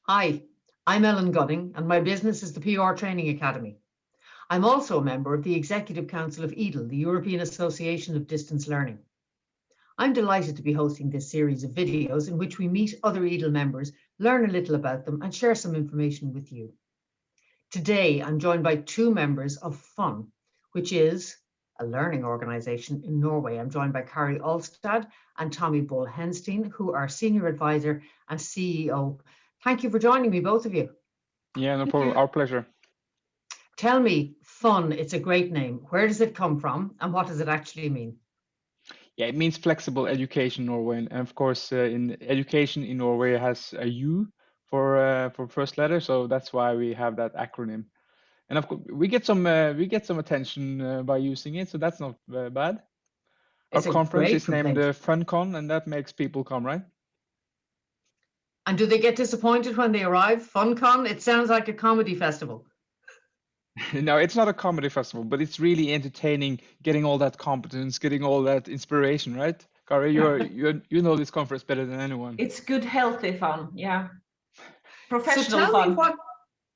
Hi, I'm Ellen Gunning, and my business is the PR Training Academy. I'm also a member of the Executive Council of EDL, the European Association of Distance Learning. I'm delighted to be hosting this series of videos in which we meet other EDL members, learn a little about them, and share some information with you. Today, I'm joined by two members of FUN, which is a learning organisation in Norway. I'm joined by Kari Olstad and Tommy Bull Henstein, who are Senior Advisor and CEO. Thank you for joining me, both of you. Yeah, no problem. Our pleasure. Tell me, FUN, it's a great name. Where does it come from and what does it actually mean? Yeah, it means Flexible Education Norway, and of course, in education in Norway has a U for first letter, so that's why we have that acronym. And of course, we get some attention by using it, so that's not bad. Our It's a conference great is named complaint. FunCon, and that makes people come, right? And do they get disappointed when they arrive? FunCon? It sounds like a comedy festival. No, it's not a comedy festival, but it's really entertaining, getting all that competence, getting all that inspiration, right? Kari, you know this conference better than anyone. It's good, healthy fun, yeah. Professional So fun.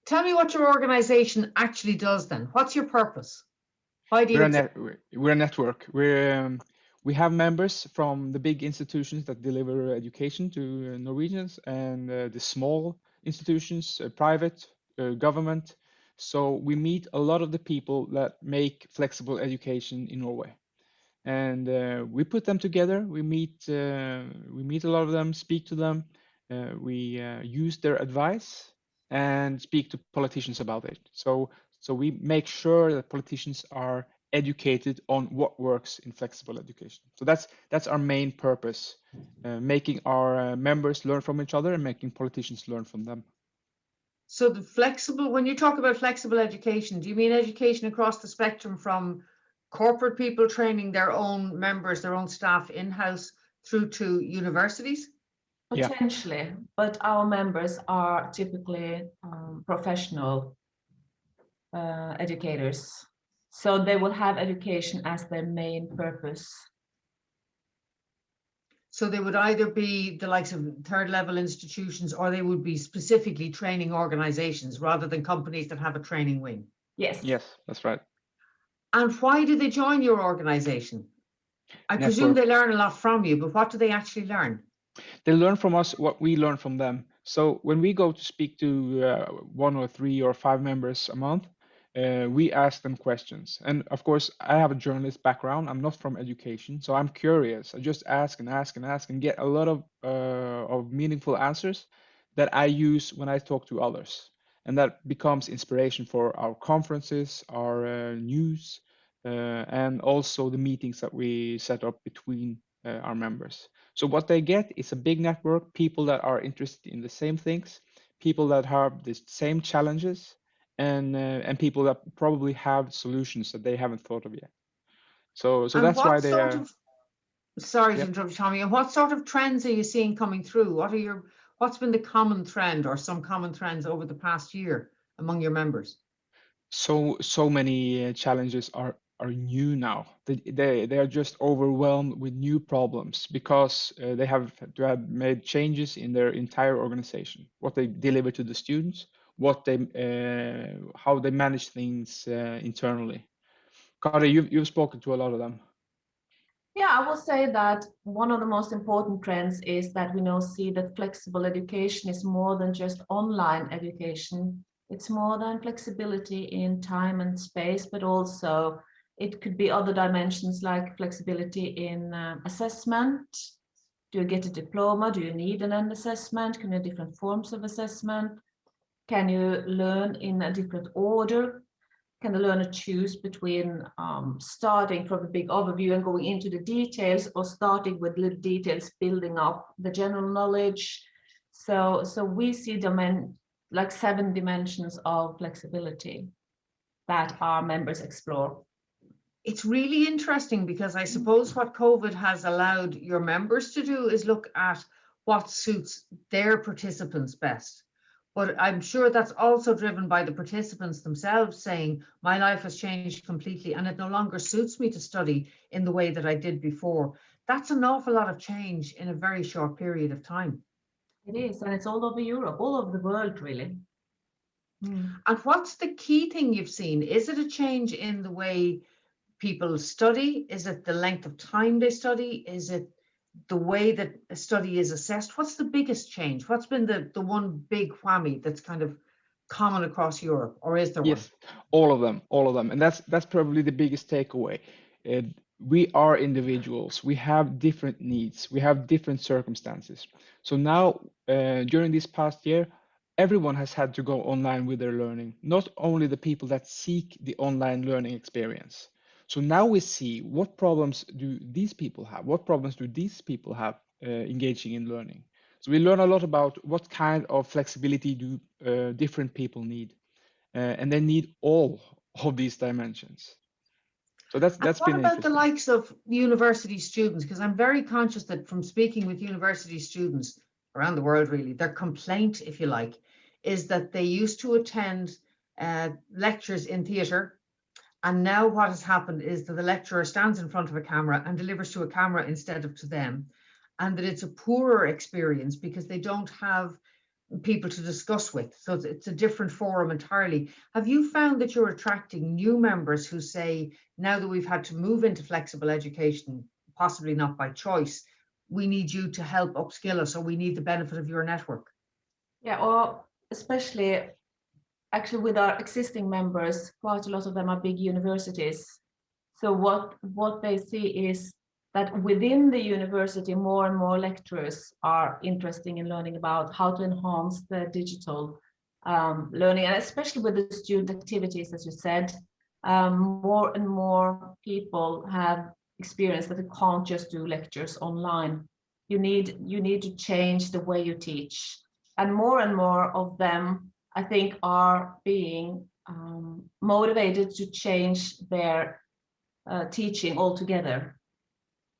tell me what your organization actually does then. What's your purpose? Why do you We're a network. We have members from the big institutions that deliver education to Norwegians and the small institutions, private, government. So we meet a lot of the people that make flexible education in Norway, and we put them together. We meet a lot of them, speak to them. We use their advice and speak to politicians about it. So we make sure that politicians are educated on what works in flexible education. So that's our main purpose, making our members learn from each other and making politicians learn from them. So when you talk about flexible education, do you mean education across the spectrum from corporate people training their own members, their own staff in-house through to universities? Potentially, but our members are typically professional educators. So they will have education as their main purpose. So they would either be the likes of third level institutions, or they would be specifically training organizations rather than companies that have a training wing. Yes. Yes, that's right. And why do they join your organization? I presume they learn a lot from you, but what do they actually learn? They learn from us what we learn from them. So when we go to speak to 1 or 3 or 5 members a month, we ask them questions. And of course, I have a journalist background. I'm not from education, so I'm curious. I just ask and ask and ask and get a lot of meaningful answers that I use when I talk to others. And that becomes inspiration for our conferences, our news, and also the meetings that we set up between our members. So what they get is a big network, people that are interested in the same things, people that have the same challenges, and people that probably have solutions that they haven't thought of yet. So that's why they are. Sorry to interrupt you, Tommy. And what sort of trends are you seeing coming through? What's been the common trend or some common trends over the past year among your members? So many challenges are new now. They are just overwhelmed with new problems because they have to have made changes in their entire organization, what they deliver to the students, how they manage things internally. Kari, you've spoken to a lot of them. Yeah, I will say that one of the most important trends is that we now see that flexible education is more than just online education. It's more than flexibility in time and space, but also it could be other dimensions like flexibility in assessment. Do you get a diploma? Do you need an end assessment? Can you have different forms of assessment? Can you learn in a different order? Can the learner choose between starting from a big overview and going into the details, or starting with little details, building up the general knowledge? So we see like 7 dimensions of flexibility that our members explore. It's really interesting because I suppose what COVID has allowed your members to do is look at what suits their participants best. But I'm sure that's also driven by the participants themselves saying, my life has changed completely and it no longer suits me to study in the way that I did before. That's an awful lot of change in a very short period of time. It is, and it's all over Europe, all over the world, really. And what's the key thing you've seen? Is it a change in the way people study? Is it the length of time they study? Is it the way that a study is assessed? What's the biggest change? What's been the one big whammy that's kind of common across Europe, or is there one? Yes, all of them, and that's probably the biggest takeaway. Uh, we are individuals. We have different needs. We have different circumstances. So now, during this past year, everyone has had to go online with their learning. Not only the people that seek the online learning experience. So now we see what problems do these people have? What problems do these people have engaging in learning? So we learn a lot about what kind of flexibility do different people need, and they need all of these dimensions. So And that's what been about the interesting. likes of university students? Because I'm very conscious that from speaking with university students around the world, really, their complaint, if you like, is that they used to attend lectures in theatre. And now what has happened is that the lecturer stands in front of a camera and delivers to a camera instead of to them. And that it's a poorer experience because they don't have people to discuss with. So it's a different forum entirely. Have you found that you're attracting new members who say, now that we've had to move into flexible education, possibly not by choice, we need you to help upskill us, or we need the benefit of your network? Yeah, or especially actually with our existing members, quite a lot of them are big universities. So what they see is that within the university, more and more lecturers are interested in learning about how to enhance the digital learning, and especially with the student activities, as you said, more and more people have experienced that they can't just do lectures online. You need to change the way you teach, and more of them, I think, are being motivated to change their teaching altogether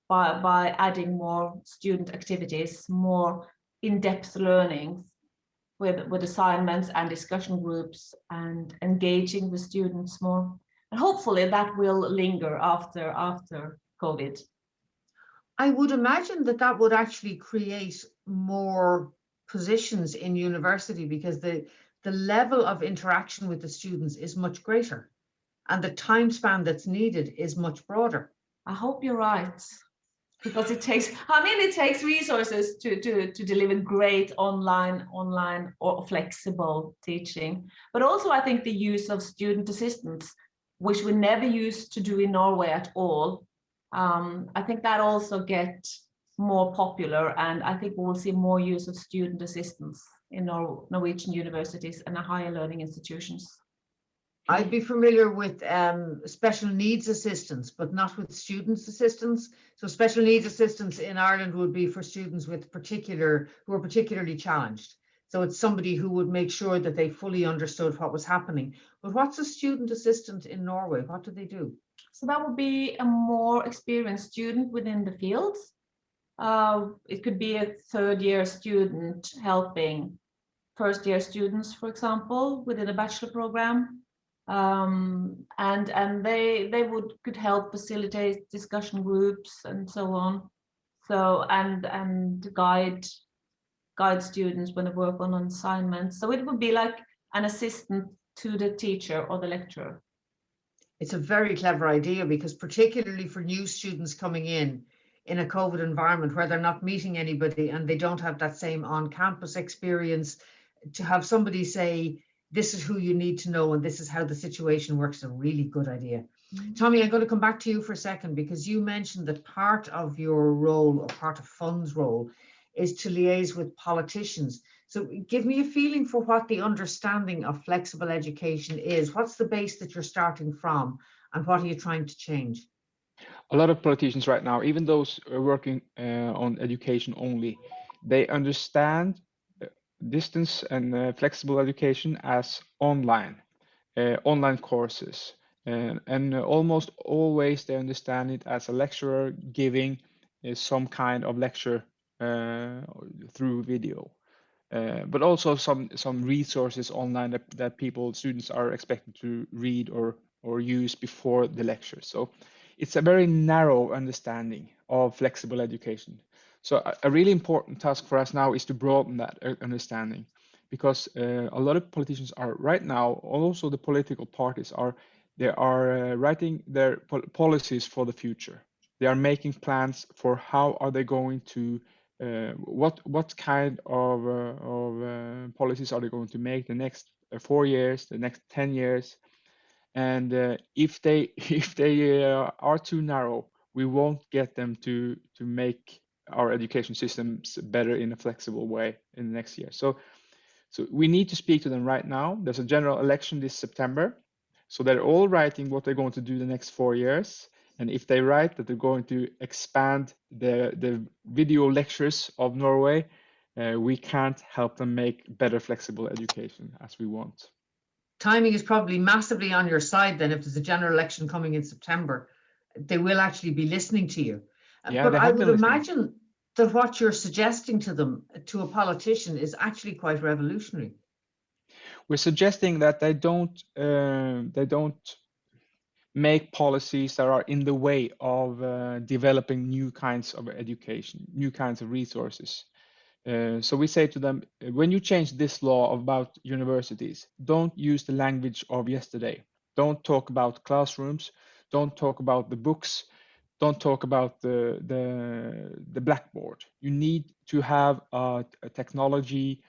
by adding more student activities, more in-depth learnings with assignments and discussion groups, and engaging the students more. And hopefully that will linger after COVID. I would imagine that that would actually create more positions in university because the level of interaction with the students is much greater and the time span that's needed is much broader. I hope you're right, because it takes resources to deliver great online or flexible teaching, but also I think the use of student assistants, which we never used to do in Norway at all. I think that also get more popular, and I think we will see more use of student assistants in Norwegian universities and higher learning institutions. I'd be familiar with special needs assistance, but not with students assistance. So special needs assistance in Ireland would be for students who are particularly challenged. So it's somebody who would make sure that they fully understood what was happening. But what's a student assistant in Norway? What do they do? So that would be a more experienced student within the field. It could be a third-year student helping first-year students, for example, within a bachelor program. And they could help facilitate discussion groups and so on. So and guide students when they work on assignments. So it would be like an assistant to the teacher or the lecturer. It's a very clever idea because particularly for new students coming in a COVID environment where they're not meeting anybody and they don't have that same on-campus experience, to have somebody say, this is who you need to know and this is how the situation works, is a really good idea. Mm-hmm. Tommy, I'm going to come back to you for a second because you mentioned that part of your role, or part of Fund's role, is to liaise with politicians. So give me a feeling for what the understanding of flexible education is. What's the base that you're starting from and what are you trying to change? A lot of politicians right now, even those working on education only, they understand distance and flexible education as online courses. And almost always they understand it as a lecturer giving some kind of lecture through video. But also some resources online that students are expected to read or use before the lecture. So it's a very narrow understanding of flexible education. So a really important task for us now is to broaden that understanding, because a lot of politicians are right now, also the political parties are, they are writing their policies for the future. They are making plans for how are they going to, what kind of policies are they going to make the next 4 years, the next 10 years, and if they if they are too narrow, we won't get them to make our education systems better in a flexible way in the next year. So we need to speak to them right now. There's a general election this September, so they're all writing what they're going to do the next 4 years. And if they write that they're going to expand the video lectures of Norway, we can't help them make better flexible education as we want. Timing is probably massively on your side then. If there's a general election coming in September, they will actually be listening to you. Yeah, But they I have would been listening. imagine that what you're suggesting to them, to a politician, is actually quite revolutionary. We're suggesting that they don't make policies that are in the way of developing new kinds of education, new kinds of resources. So we say to them, when you change this law about universities, don't use the language of yesterday. Don't talk about classrooms. Don't talk about the books. Don't talk about the blackboard. You need to have a technology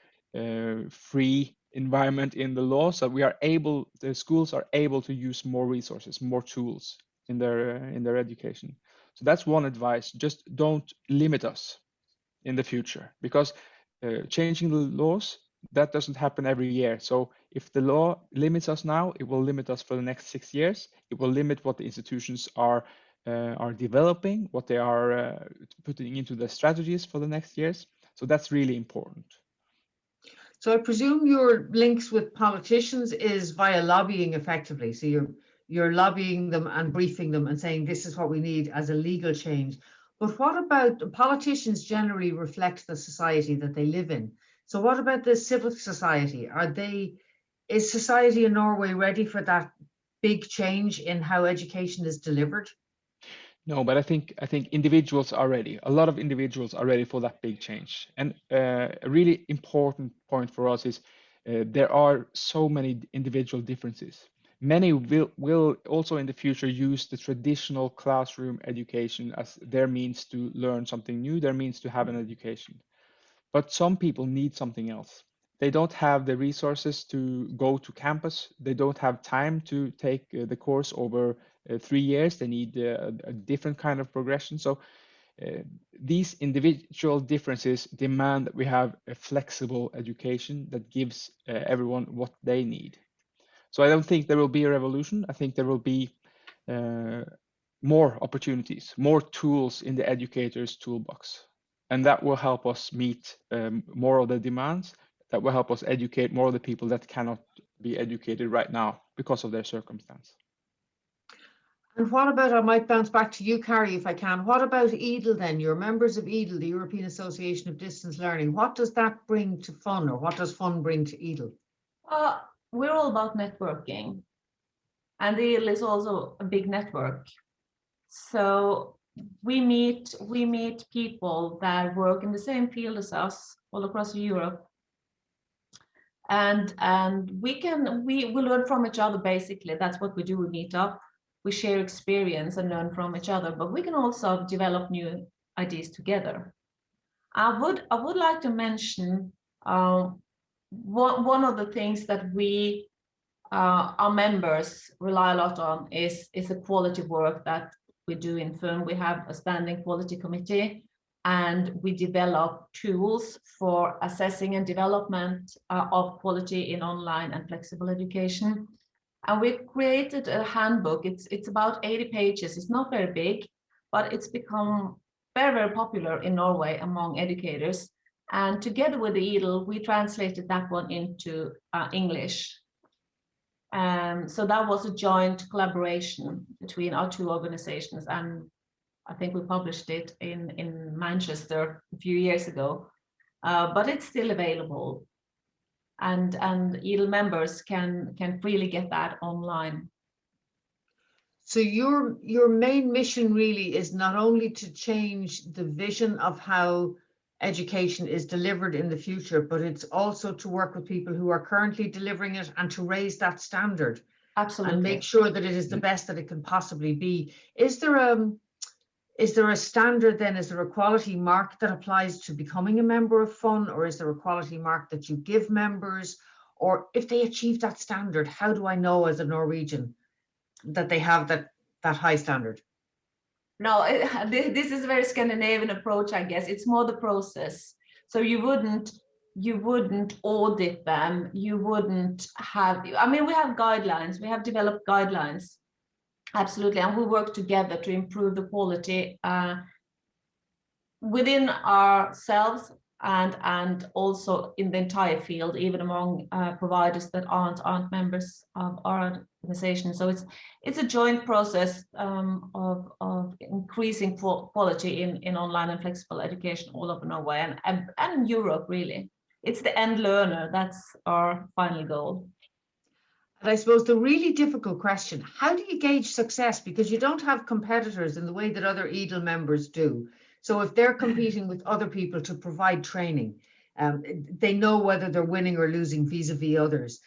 free environment in the law, so the schools are able to use more resources, more tools in their education. So that's one advice. Just don't limit us in the future, because changing the laws, that doesn't happen every year. So if the law limits us now, it will limit us for the next 6 years. It will limit what the institutions are developing, what they are putting into their strategies for the next years. So that's really important. So I presume your links with politicians is via lobbying effectively. So you're lobbying them and briefing them and saying this is what we need as a legal change. But what about politicians? Generally reflect the society that they live in. So what about the civil society? Is society in Norway ready for that big change in how education is delivered? No, but I think individuals are ready. A lot of individuals are ready for that big change. And a really important point for us is there are so many individual differences. Many will also in the future use the traditional classroom education as their means to learn something new, their means to have an education. But some people need something else. They don't have the resources to go to campus. They don't have time to take the course over 3 years. They need a different kind of progression. So these individual differences demand that we have a flexible education that gives everyone what they need. So I don't think there will be a revolution. I think there will be more opportunities, more tools in the educator's toolbox. And that will help us meet more of the demands. That will help us educate more of the people that cannot be educated right now because of their circumstance. And what about, I might bounce back to you, Kari, if I can. What about EDL then? You're members of EDL, the European Association of Distance Learning. What does that bring to FUN, or what does FUN bring to EDL? We're all about networking, and EDL is also a big network. So we meet people that work in the same field as us all across Europe, and we learn from each other. Basically, that's what we do. We meet up, we share experience and learn from each other, but we can also develop new ideas together. I would like to mention one of the things that we our members rely a lot on is the quality work that we do in FUN. We have a standing quality committee, and we develop tools for assessing and development of quality in online and flexible education. And we created a handbook. It's about 80 pages. It's not very big, but it's become very, very popular in Norway among educators. And together with the EDL, we translated that one into English. So that was a joint collaboration between our two organizations, and I think we published it in Manchester a few years ago, but it's still available, and EDL members can freely get that online. So your main mission really is not only to change the vision of how education is delivered in the future, but it's also to work with people who are currently delivering it and to raise that standard. Absolutely. And make sure that it is the best that it can possibly be. Is there a standard then? Is there a quality mark that applies to becoming a member of FUN, or is there a quality mark that you give members? Or if they achieve that standard, how do I know as a Norwegian that they have that high standard? No, this is a very Scandinavian approach, I guess. It's more the process. So you wouldn't audit them. You wouldn't have, I mean, we have guidelines. We have developed guidelines. Absolutely. And we work together to improve the quality within ourselves and also in the entire field, even among providers that aren't members of our organization. So it's a joint process of increasing quality in online and flexible education all over Norway and Europe, really. It's the end learner. That's our final goal. And I suppose the really difficult question, how do you gauge success? Because you don't have competitors in the way that other EDL members do. So if they're competing with other people to provide training, they know whether they're winning or losing vis-a-vis others.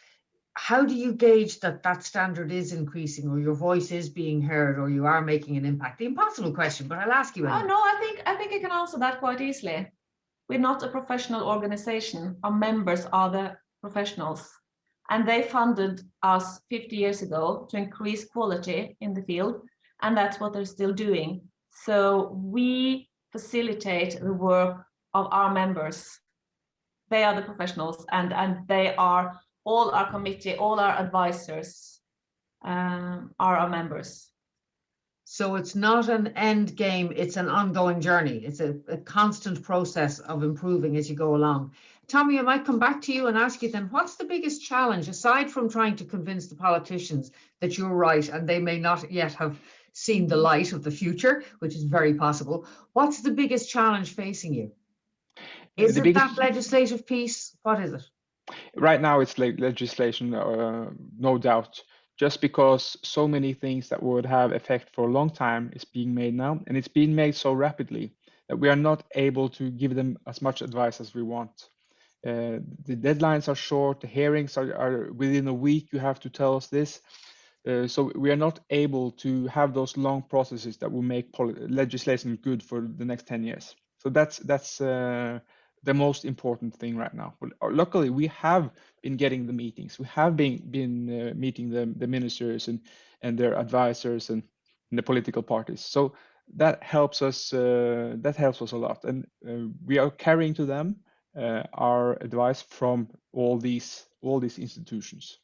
How do you gauge that standard is increasing, or your voice is being heard, or you are making an impact? The impossible question, but I'll ask you anyway. Oh, no, I think I can answer that quite easily. We're not a professional organization. Our members are the professionals. And they funded us 50 years ago to increase quality in the field. And that's what they're still doing. So we facilitate the work of our members. They are the professionals, and they are all our committee, all our advisors are our members. So it's not an end game, it's an ongoing journey. It's a constant process of improving as you go along. Tommy, I might come back to you and ask you then, what's the biggest challenge, aside from trying to convince the politicians that you're right and they may not yet have seen the light of the future, which is very possible. What's the biggest challenge facing you? Is it that legislative piece? What is it? Right now, it's like legislation, no doubt. Just because so many things that would have effect for a long time is being made now, and it's being made so rapidly that we are not able to give them as much advice as we want. The deadlines are short, the hearings are within a week, you have to tell us this. So we are not able to have those long processes that will make legislation good for the next 10 years. So that's the most important thing right now. But luckily, we have been getting the meetings. We have been meeting the ministers and their advisors and the political parties. So that helps us. That helps us a lot, and we are carrying to them our advice from all these institutions.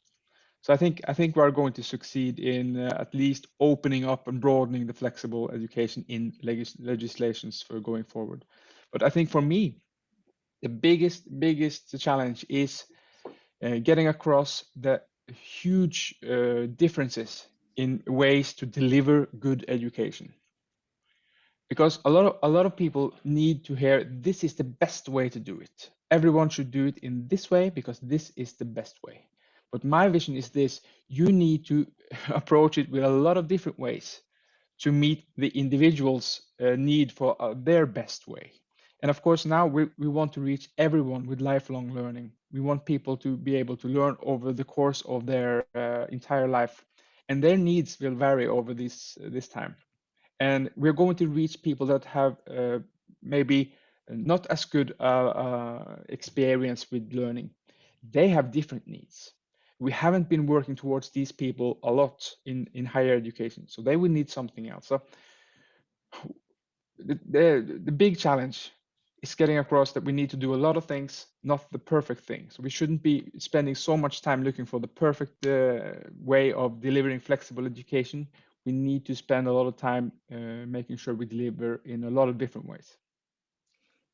So I think we are going to succeed in at least opening up and broadening the flexible education in legislations for going forward. But I think for me, the biggest challenge is getting across the huge differences in ways to deliver good education. Because a lot of people need to hear this is the best way to do it. Everyone should do it in this way because this is the best way. But my vision is this: you need to approach it with a lot of different ways to meet the individual's need for their best way. And of course, now we want to reach everyone with lifelong learning. We want people to be able to learn over the course of their entire life, and their needs will vary over this time. And we're going to reach people that have maybe not as good experience with learning. They have different needs. We haven't been working towards these people a lot in higher education, so they will need something else. So the big challenge is getting across that we need to do a lot of things, not the perfect things. So we shouldn't be spending so much time looking for the perfect way of delivering flexible education. We need to spend a lot of time making sure we deliver in a lot of different ways.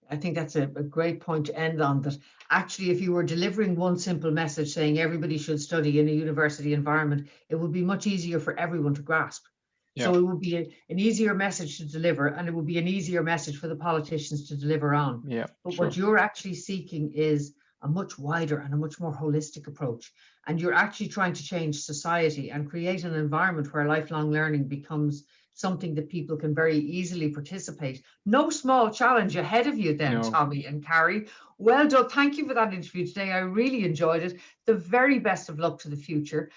I think that's a great point to end on, that actually if you were delivering one simple message saying everybody should study in a university environment, it would be much easier for everyone to grasp. Yeah. So it would be an easier message to deliver, and it would be an easier message for the politicians to deliver on. Yeah, but sure. What you're actually seeking is a much wider and a much more holistic approach. And you're actually trying to change society and create an environment where lifelong learning becomes something that people can very easily participate. No small challenge ahead of you then, No. Tommy and Kari. Well done. Thank you for that interview today. I really enjoyed it. The very best of luck to the future.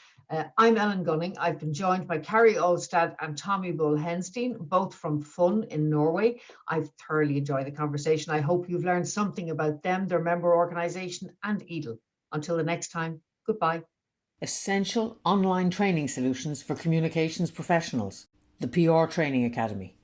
I'm Ellen Gunning. I've been joined by Kari Olstad and Tommy Bull Henstein, both from FUN in Norway. I've thoroughly enjoyed the conversation. I hope you've learned something about them, their member organisation and EDL. Until the next time, goodbye. Essential online training solutions for communications professionals. The PR Training Academy.